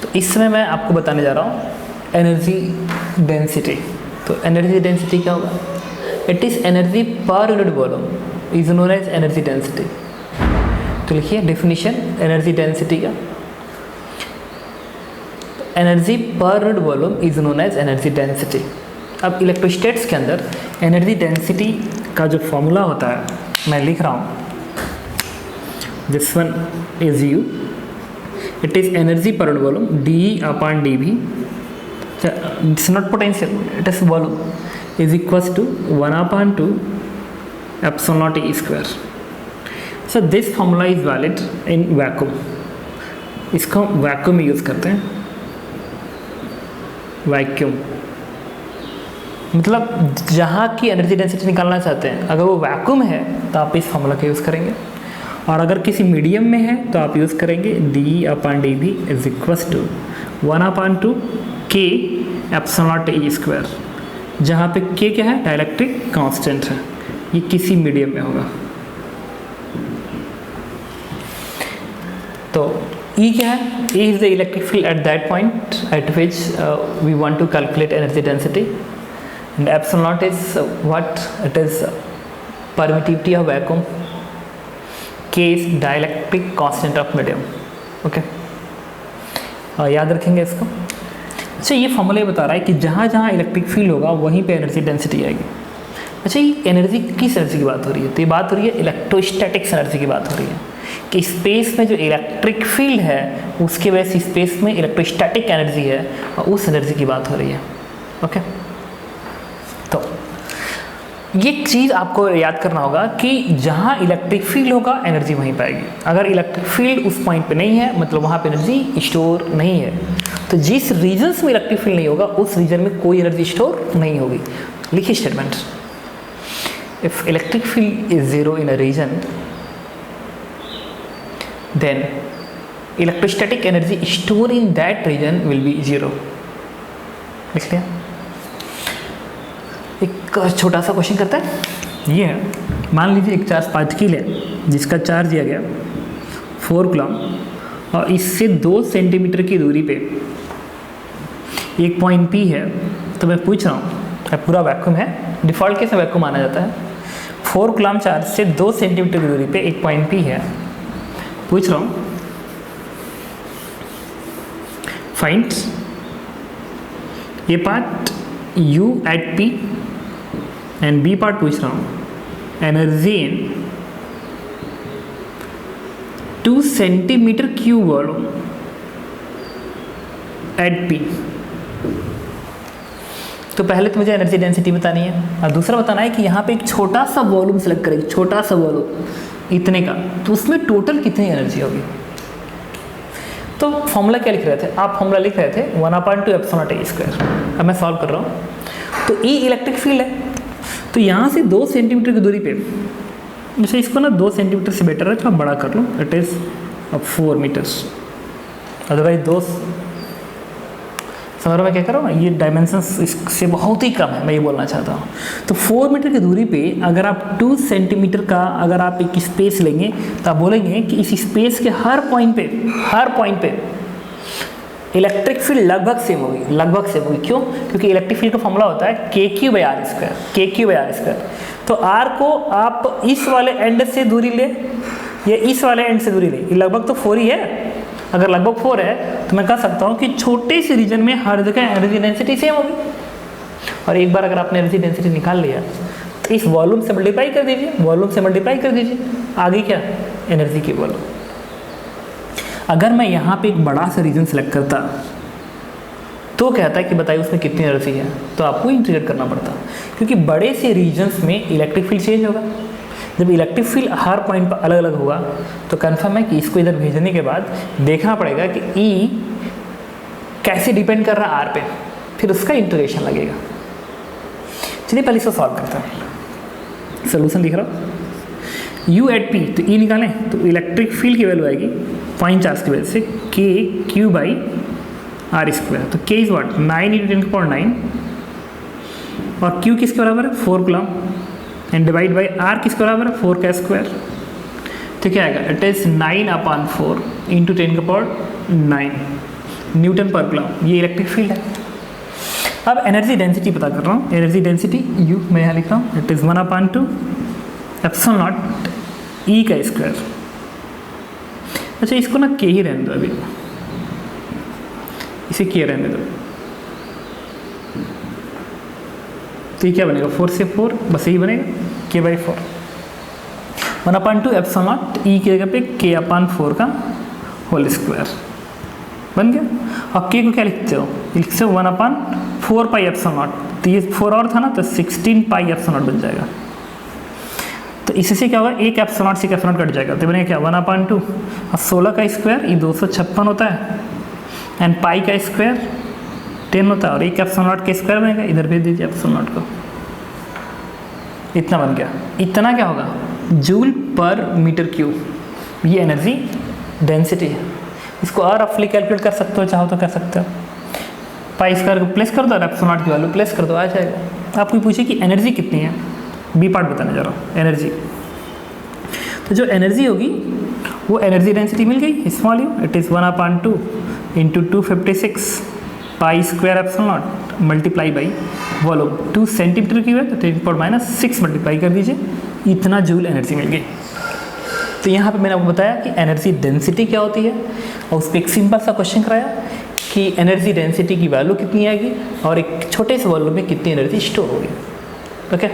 तो इस समय मैं आपको बताने जा रहा हूँ एनर्जी डेंसिटी। तो एनर्जी डेंसिटी क्या होगा? It is energy per unit volume is known as energy density. तो लिखिए डेफिनेशन एनर्जी डेंसिटी का, energy per unit volume is known as energy density. अब इलेक्ट्रोस्टैट्स के अंदर एनर्जी डेंसिटी का जो फॉर्मूला होता है मैं लिख रहा हूँ, this one is U, it is energy per unit volume D upon D V, it's not potential, it is volume is equals to 1/2 epsilon naught E square. So this formula is valid in vacuum, इसको हम vacuum में use करते हैं। Vacuum मतलब जहाँ की energy density निकालना चाहते हैं, अगर वो वैक्यूम है तो आप इस फॉर्मूला का यूज़ करेंगे, और अगर किसी मीडियम में है तो आप यूज़ करेंगे D upon D V is equals to 1/2 के एप्सिलॉन नॉट ई स्क्वायर, जहाँ पे के क्या है? डाइलेक्ट्रिक कांस्टेंट है, ये किसी मीडियम में होगा। तो E क्या है? E is the electric field at that point at which we want to calculate energy density, and epsilon naught is what? It is permittivity of vacuum. K is dielectric constant of medium. Okay, याद रखेंगे इसको। अच्छा, ये formula बता रहा है कि जहाँ जहाँ इलेक्ट्रिक फील्ड होगा वहीं पे एनर्जी डेंसिटी आएगी। अच्छा, ये एनर्जी किस एनर्जी की बात हो रही है? तो ये बात हो रही है इलेक्ट्रोस्टैटिक्स एनर्जी की बात हो रही है, कि स्पेस में जो इलेक्ट्रिक फील्ड है उसके वजह से स्पेस में इलेक्ट्रोस्टैटिक एनर्जी है, और उस एनर्जी की बात हो रही है। ओके, तो ये चीज़ आपको याद करना होगा कि जहाँ इलेक्ट्रिक फील्ड होगा एनर्जी वहीं पाएगी। अगर इलेक्ट्रिक फील्ड उस पॉइंट पे नहीं है मतलब वहाँ पे एनर्जी स्टोर नहीं है। तो जिस रीजन्स में इलेक्ट्रिक फील्ड नहीं होगा उस रीजन में कोई एनर्जी स्टोर नहीं होगी। लिखिए statement, if electric field is zero in a region then electrostatic energy stored in that region will be zero। लिख लिया। एक छोटा सा क्वेश्चन करते हैं। ये है, मान लीजिए एक चार्ज पार्टिकल है जिसका चार्ज दिया गया 4 कूलम, और इससे 2 सेंटीमीटर की दूरी पे एक पॉइंट P है। तो मैं पूछ रहा हूँ, पूरा वैक्यूम है, डिफ़ॉल्ट केस में वैक्यूम माना जाता है। 4 कूलम चार्ज से 2 सेंटीमीटर की दूरी पे एक पॉइंट P है। पूछ रहा हूँ find a part U at P and B part पूछ रहा हूँ energy in 2 centimetre cube volume at P। तो पहले तो मुझे एनर्जी डेंसिटी बतानी है, और दूसरा बताना है कि यहाँ पे एक छोटा सा वॉल्यूम सेलेक्ट करेंगे, छोटा सा वॉल्यूम इतने का, तो उसमें टोटल कितनी एनर्जी होगी। तो फॉर्मूला क्या लिख रहे थे आप? फॉर्मूला लिख रहे थे 1/2 एप्सिलॉन नॉट ई स्क्वायर। अब मैं सॉल्व कर रहा हूँ। तो E इलेक्ट्रिक फील्ड है, तो यहाँ से 2 सेंटीमीटर की दूरी पे, जैसे इसको ना 2 सेंटीमीटर से बेटर है तो आप बड़ा कर लो, इट इज़ 4 मीटर्स, अदरवाइज 2 समझ मैं क्या कर रहा हूँ, ये डायमेंशंस इससे बहुत ही कम है, मैं ये बोलना चाहता हूँ। तो 4 मीटर की दूरी पे अगर आप 2 सेंटीमीटर का अगर आप एक स्पेस लेंगे तो आप बोलेंगे कि इस स्पेस के हर पॉइंट पे इलेक्ट्रिक फील्ड लगभग सेम होगी। क्यों? क्योंकि इलेक्ट्रिक फील्ड का फॉर्मूला होता है KQ/R²। तो R को आप इस वाले एंड से दूरी ले या इस वाले एंड से दूरी ले, ये लगभग तो 4 ही है। अगर लगभग 4 है तो मैं कह सकता हूँ कि छोटे से रीजन में हर जगह एनर्जी डेंसिटी सेम होगी। और एक बार अगर आपने एनर्जी डेंसिटी निकाल लिया तो इस वॉल्यूम से मल्टीप्लाई कर दीजिए, आगे क्या? एनर्जी की वॉल्यूम। अगर मैं यहाँ पे एक बड़ा सा रीजन सेलेक्ट करता तो कहता है कि बताइए उसमें कितनी एनर्जी है, तो आपको इंटीग्रेट करना पड़ता, क्योंकि बड़े से रीजन्स में इलेक्ट्रिक फील्ड चेंज होगा। जब इलेक्ट्रिक फील्ड हर पॉइंट पर अलग अलग होगा तो कंफर्म है कि इसको इधर भेजने के बाद देखना पड़ेगा कि E कैसे डिपेंड कर रहा है R पे, फिर उसका इंटीग्रेशन लगेगा। चलिए पहले इसको सॉल्व करते हैं। सोल्यूशन लिख रहा हूँ, U एट P, तो E निकालें तो इलेक्ट्रिक फील्ड की वैल्यू आएगी पॉइंट चार्ज की वजह से KQ/R²। तो K इज़ व्हाट? 9 × 10⁹, और Q किसके बराबर है? 4 coulomb, and divide by R किसके बराबर है? 4 का स्क्वायर। तो क्या आएगा, इट इज़ 9/4 इंटू 10⁹ न्यूटन पर कूलम, ये इलेक्ट्रिक फील्ड है। अब एनर्जी डेंसिटी पता कर रहा हूँ, एनर्जी डेंसिटी U मैं यहाँ लिख रहा हूँ, it is 1/2 epsilon not E का स्क्वायर। अच्छा इसको ना K ही रहने दो, अभी इसे K रहने दो, तो ये क्या बनेगा, 4 से 4 बस यही बनेगा, K/4 1/2 एप्सिलॉन नॉट E की जगह पे K/4 का होल स्क्वायर बन गया। अब K को क्या लिखते हो, लिखते हो 1/4 पाई एप्सिलॉन नॉट, तो ये 4 और था ना, तो 16 पाई एप्सिलॉन नॉट बन जाएगा। तो इससे क्या होगा, एक एप्सिलॉन नॉट से एक एप्सिलॉन नॉट कट जाएगा, तो बनेगा क्या 1/2 और 16 का स्क्वायर ये 256 होता है, एंड पाई का स्क्वायर 10 होता है, और एक एप्सिलॉन नॉट का स्क्वायर बनेगा, इधर भेज दीजिए एप्सिलॉन नॉट को, इतना बन गया। इतना क्या होगा, जूल पर मीटर क्यूब, ये एनर्जी डेंसिटी है। इसको और रफली कैलकुलेट कर सकते हो, चाहो तो कर सकते हो, पाई स्क्वायर को प्लेस कर दो और एप्सिलॉन नॉट की वैल्यू प्लेस कर दो, आ जाएगा। आपको पूछे कि एनर्जी कितनी है, बी पार्ट बताने जा रहा हूँ, एनर्जी। तो जो एनर्जी होगी वो एनर्जी डेंसिटी मिल गई, small you, it is 1/2 into 256 pi square epsilon not multiply by volume, 2 centimetre की है तो 10⁻6 मल्टीप्लाई कर दीजिए, इतना जूल एनर्जी मिल गई। तो यहाँ पे मैंने आपको बताया कि एनर्जी डेंसिटी क्या होती है, और उस पर एक सिंपल सा क्वेश्चन कराया कि एनर्जी डेंसिटी की वैल्यू कितनी आएगी और एक छोटे से वॉल्यूम में कितनी एनर्जी स्टोर होगी। ओके।